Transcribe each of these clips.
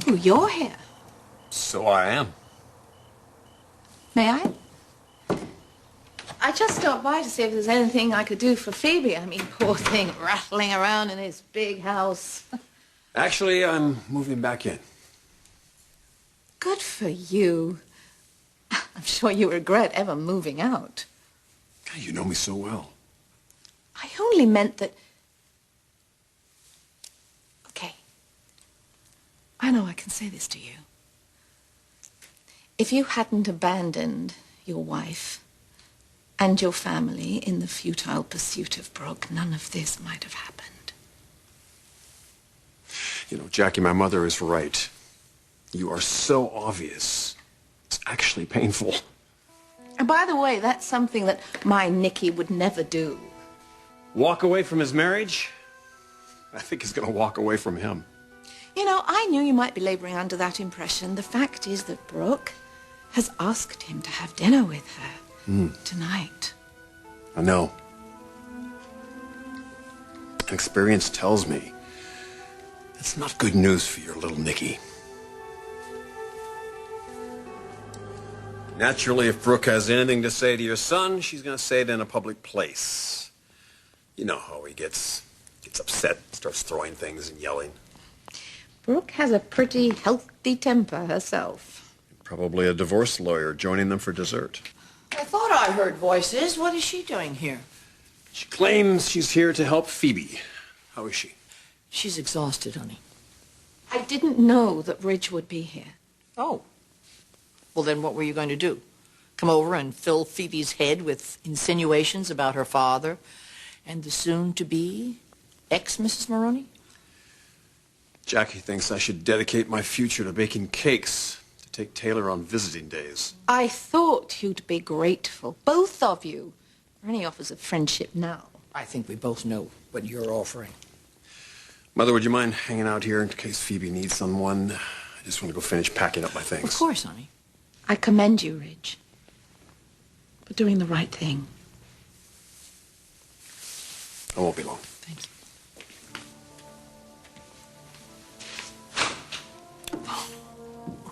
Oh, you're here. So I am. May I? I just stopped by to see if there's anything I could do for Phoebe. I mean, poor thing, rattling around in his big house. Actually, I'm moving back in. Good for you. I'm sure you regret ever moving out. God, you know me so well. I only meant that... Okay. I know I can say this to you. If you hadn't abandoned your wife and your family in the futile pursuit of Brooke, none of this might have happened. You know, Jackie, my mother is right. You are so obvious. It's actually painful. And by the way, that's something that my Nicky would never do. Walk away from his marriage? I think he's going to walk away from him. You know, I knew you might be laboring under that impression. The fact is that Brooke has asked him to have dinner with her tonight. I know. Experience tells me that's not good news for your little Nicky. Naturally, if Brooke has anything to say to your son, she's going to say it in a public place. You know how he gets upset, starts throwing things and yelling. Brooke has a pretty healthy temper herself. Probably a divorce lawyer joining them for dessert. I thought I heard voices. What is she doing here? She claims she's here to help Phoebe. How is she? She's exhausted, honey. I didn't know that Ridge would be here. Oh. Well, then what were you going to do? Come over and fill Phoebe's head with insinuations about her father and the soon-to-be ex-Mrs. Marone? Jackie thinks I should dedicate my future to baking cakes to take Taylor on visiting days. I thought you'd be grateful, both of you, for any offers of friendship now. I think we both know what you're offering. Mother, would you mind hanging out here in case Phoebe needs someone? I just want to go finish packing up my things. Of course, honey. I commend you, Ridge, for doing the right thing. I won't be long. Thank you.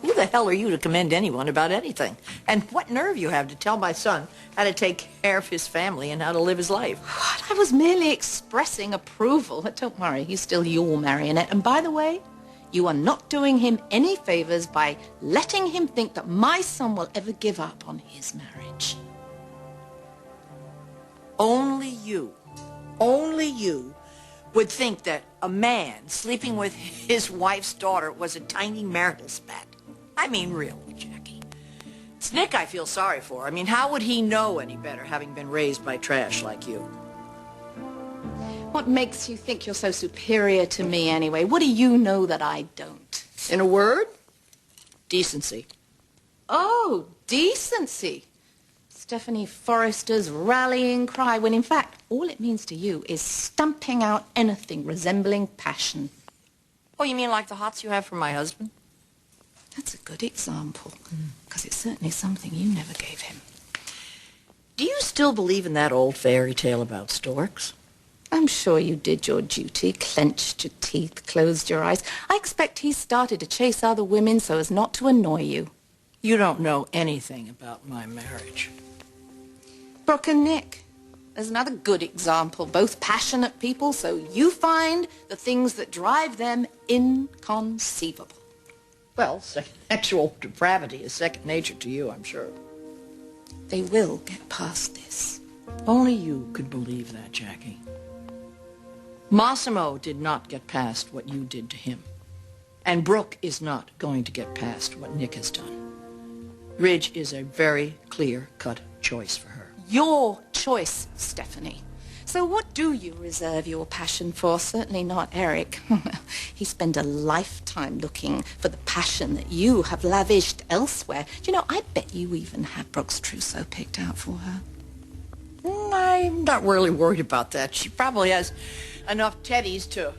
Who the hell are you to commend anyone about anything? And what nerve you have to tell my son how to take care of his family and how to live his life? What? I was merely expressing approval. But don't worry, he's still your marionette. And by the way, you are not doing him any favors by letting him think that my son will ever give up on his marriage. Only you would think that a man sleeping with his wife's daughter was a tiny marital spat. I mean, really, Jackie. It's Nick I feel sorry for. I mean, how would he know any better, having been raised by trash like you? What makes you think you're so superior to me anyway? What do you know that I don't? In a word, decency. Oh, decency. Stephanie Forrester's rallying cry, when in fact all it means to you is stamping out anything resembling passion. Oh, you mean like the hots you have for my husband? That's a good example, because it's certainly something you never gave him. Do you still believe in that old fairy tale about storks? I'm sure you did your duty, clenched your teeth, closed your eyes. I expect he started to chase other women so as not to annoy you. You don't know anything about my marriage. Brooke and Nick. There's another good example. Both passionate people, so you find the things that drive them inconceivable. Well, sexual depravity is second nature to you, I'm sure. They will get past this. Only you could believe that, Jackie. Massimo did not get past what you did to him. And Brooke is not going to get past what Nick has done. Ridge is a very clear-cut choice for her. Your choice, Stephanie. So what do you reserve your passion for? Certainly not Eric. He spent a lifetime looking for the passion that you have lavished elsewhere. Do you know, I bet you even had Brooke's trousseau picked out for her. I'm not really worried about that. She probably has enough teddies to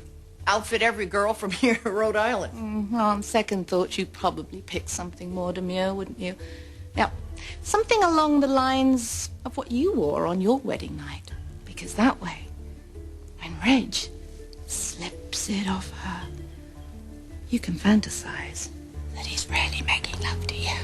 outfit every girl from here to Rhode Island. On second thought, you'd probably pick something more demure, wouldn't you? Now, something along the lines of what you wore on your wedding night. Because that way, when Reg slips it off her, You can fantasize that he's really making love to you.